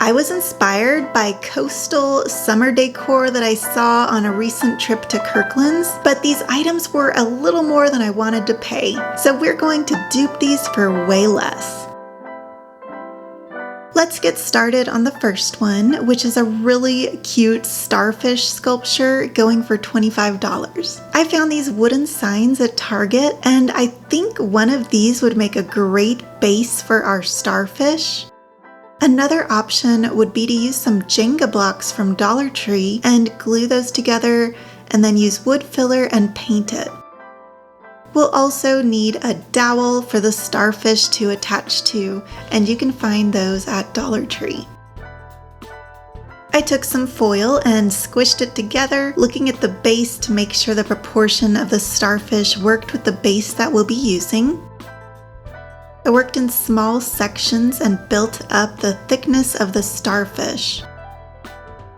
I was inspired by coastal summer decor that I saw on a recent trip to Kirklands, but these items were a little more than I wanted to pay, so we're going to dupe these for way less. Let's get started on the first one, which is a really cute starfish sculpture going for $25. I found these wooden signs at Target, and I think one of these would make a great base for our starfish. Another option would be to use some Jenga blocks from Dollar Tree and glue those together and then use wood filler and paint it. We'll also need a dowel for the starfish to attach to, and you can find those at Dollar Tree. I took some foil and squished it together, looking at the base to make sure the proportion of the starfish worked with the base that we'll be using. I worked in small sections and built up the thickness of the starfish.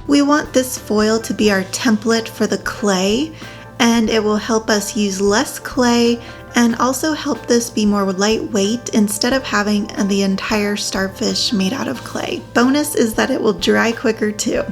We want this foil to be our template for the clay, and it will help us use less clay and also help this be more lightweight instead of having the entire starfish made out of clay. Bonus is that it will dry quicker too.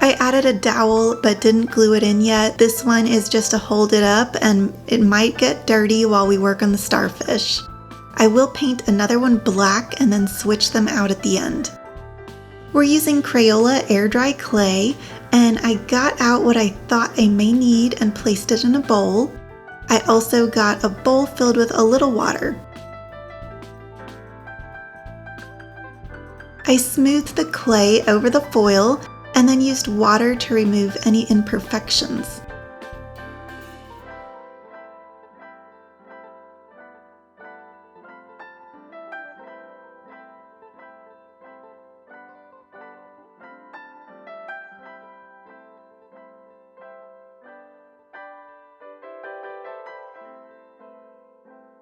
I added a dowel but didn't glue it in yet. This one is just to hold it up, and it might get dirty while we work on the starfish. I will paint another one black and then switch them out at the end. We're using Crayola air dry clay, and I got out what I thought I may need and placed it in a bowl. I also got a bowl filled with a little water. I smoothed the clay over the foil and then used water to remove any imperfections.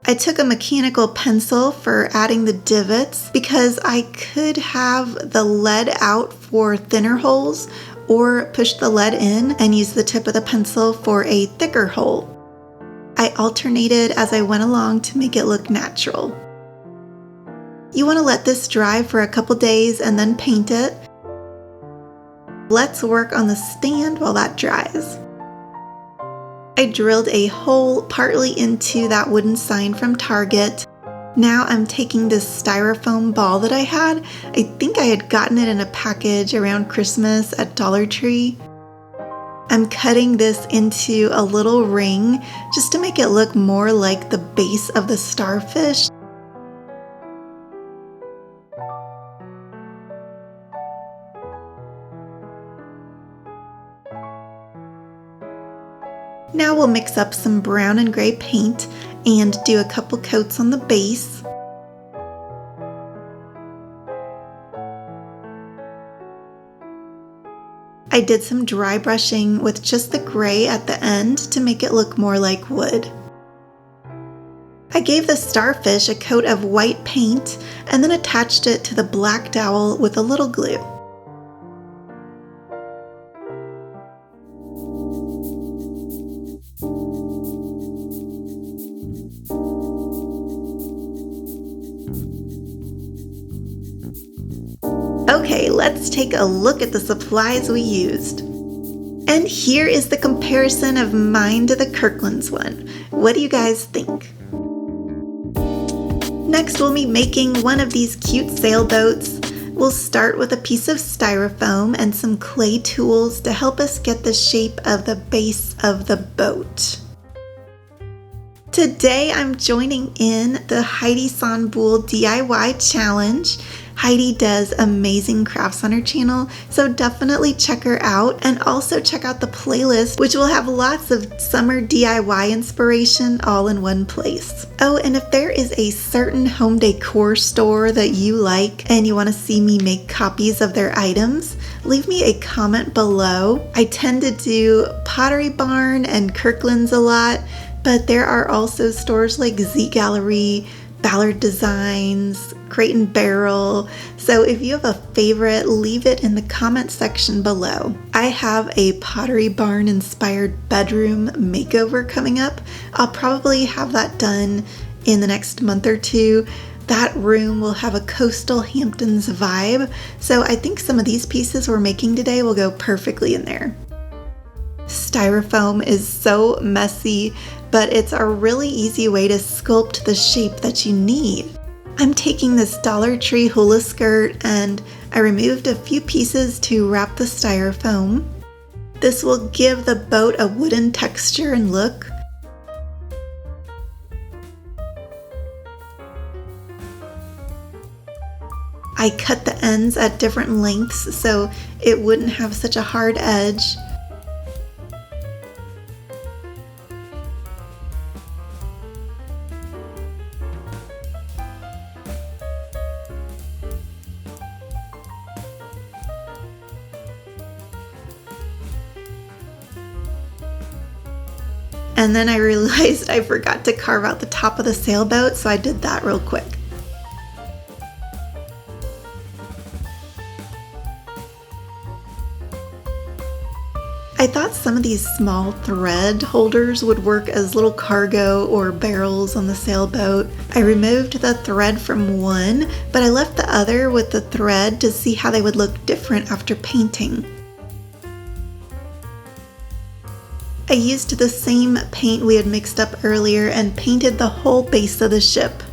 I took a mechanical pencil for adding the divots because I could have the lead out for thinner holes or push the lead in and use the tip of the pencil for a thicker hole. I alternated as I went along to make it look natural. You want to let this dry for a couple days and then paint it. Let's work on the stand while that dries. I drilled a hole partly into that wooden sign from Target. Now I'm taking this styrofoam ball that I had. I think I had gotten it in a package around Christmas at Dollar Tree. I'm cutting this into a little ring just to make it look more like the base of the starfish. Now we'll mix up some brown and gray paint and do a couple coats on the base. I did some dry brushing with just the gray at the end to make it look more like wood. I gave the starfish a coat of white paint and then attached it to the black dowel with a little glue. Okay, let's take a look at the supplies we used. And here is the comparison of mine to the Kirklands one. What do you guys think? Next, we'll be making one of these cute sailboats. We'll start with a piece of styrofoam and some clay tools to help us get the shape of the base of the boat. Today, I'm joining in the Heidi Sonboul DIY challenge. Heidi does amazing crafts on her channel, so definitely check her out, and also check out the playlist, which will have lots of summer DIY inspiration all in one place. Oh, and if there is a certain home decor store that you like and you want to see me make copies of their items, leave me a comment below. I tend to do Pottery Barn and Kirklands a lot, but there are also stores like Z Gallery, Ballard Designs, Crate and Barrel. So if you have a favorite, leave it in the comment section below. I have a Pottery Barn inspired bedroom makeover coming up. I'll probably have that done in the next month or two. That room will have a coastal Hamptons vibe, so I think some of these pieces we're making today will go perfectly in there. Styrofoam is so messy, but it's a really easy way to sculpt the shape that you need. I'm taking this Dollar Tree hula skirt and I removed a few pieces to wrap the styrofoam. This will give the boat a wooden texture and look. I cut the ends at different lengths so it wouldn't have such a hard edge. And then I realized I forgot to carve out the top of the sailboat, so I did that real quick. I thought some of these small thread holders would work as little cargo or barrels on the sailboat. I removed the thread from one, but I left the other with the thread to see how they would look different after painting. I used the same paint we had mixed up earlier and painted the whole base of the ship.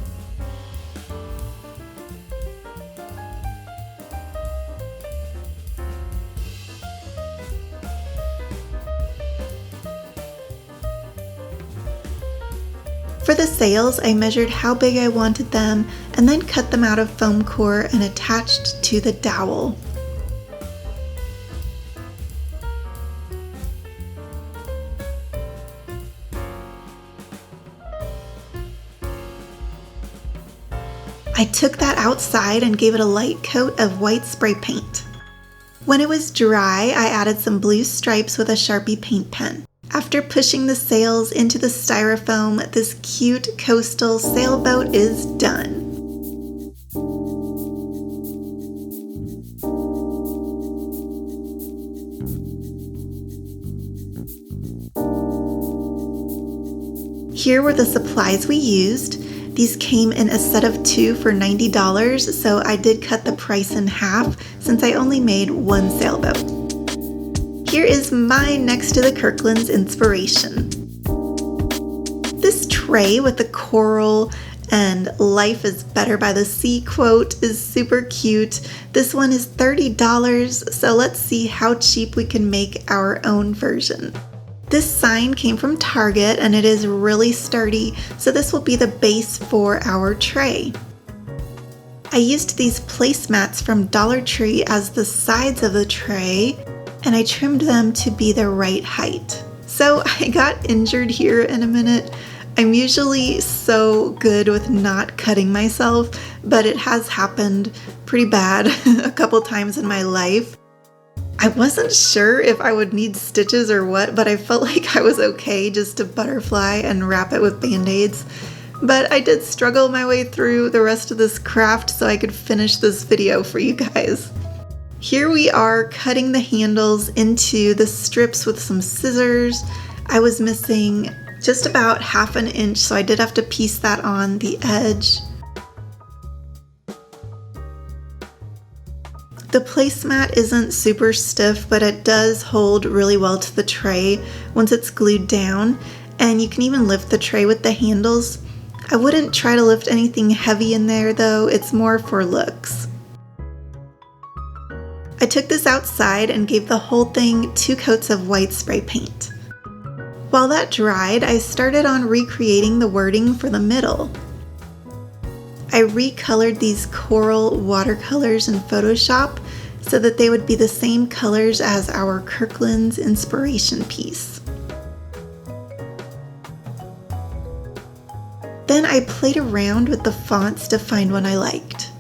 For the sails, I measured how big I wanted them and then cut them out of foam core and attached to the dowel. I took that outside and gave it a light coat of white spray paint. When it was dry, I added some blue stripes with a Sharpie paint pen. After pushing the sails into the styrofoam, this cute coastal sailboat is done. Here were the supplies we used. These came in a set of 2 for $90, so I did cut the price in half since I only made one sailboat. Here is my next to the Kirklands inspiration. This tray with the coral and "Life is better by the sea" quote is super cute. This one is $30, so let's see how cheap we can make our own version. This sign came from Target and it is really sturdy, so this will be the base for our tray. I used these placemats from Dollar Tree as the sides of the tray, and I trimmed them to be the right height. So I got injured here in a minute. I'm usually so good with not cutting myself, but it has happened pretty bad a couple times in my life. I wasn't sure if I would need stitches or what, but I felt like I was okay just to butterfly and wrap it with band-aids. But I did struggle my way through the rest of this craft so I could finish this video for you guys. Here we are cutting the handles into the strips with some scissors. I was missing just about ½ an inch, so I did have to piece that on the edge. The placemat isn't super stiff, but it does hold really well to the tray once it's glued down, and you can even lift the tray with the handles. I wouldn't try to lift anything heavy in there though, it's more for looks. I took this outside and gave the whole thing 2 coats of white spray paint. While that dried, I started on recreating the wording for the middle. I recolored these coral watercolors in Photoshop so that they would be the same colors as our Kirkland's inspiration piece. Then I played around with the fonts to find one I liked.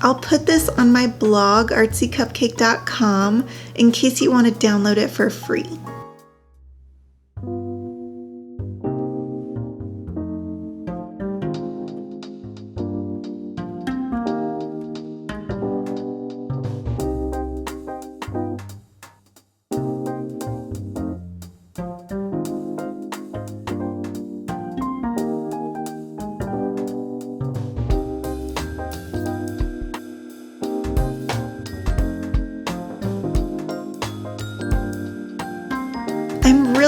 I'll put this on my blog, artsycupcake.com, in case you want to download it for free.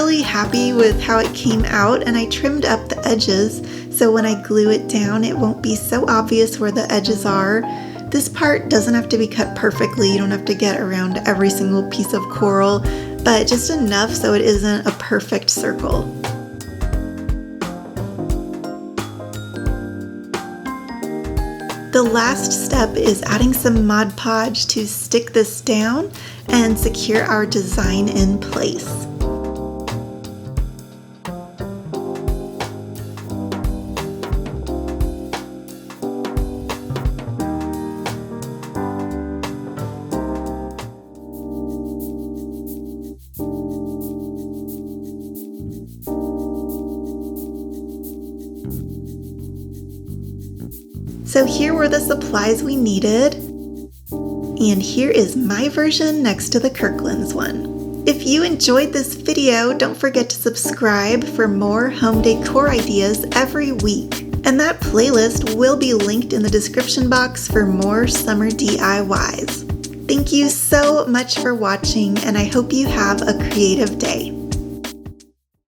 really happy with how it came out, and I trimmed up the edges so when I glue it down it won't be so obvious where the edges are. This part doesn't have to be cut perfectly, you don't have to get around every single piece of coral, but just enough so it isn't a perfect circle. The last step is adding some Mod Podge to stick this down and secure our design in place. So here were the supplies we needed, and here is my version next to the Kirklands one. If you enjoyed this video, don't forget to subscribe for more home decor ideas every week. And that playlist will be linked in the description box for more summer DIYs. Thank you so much for watching, and I hope you have a creative day.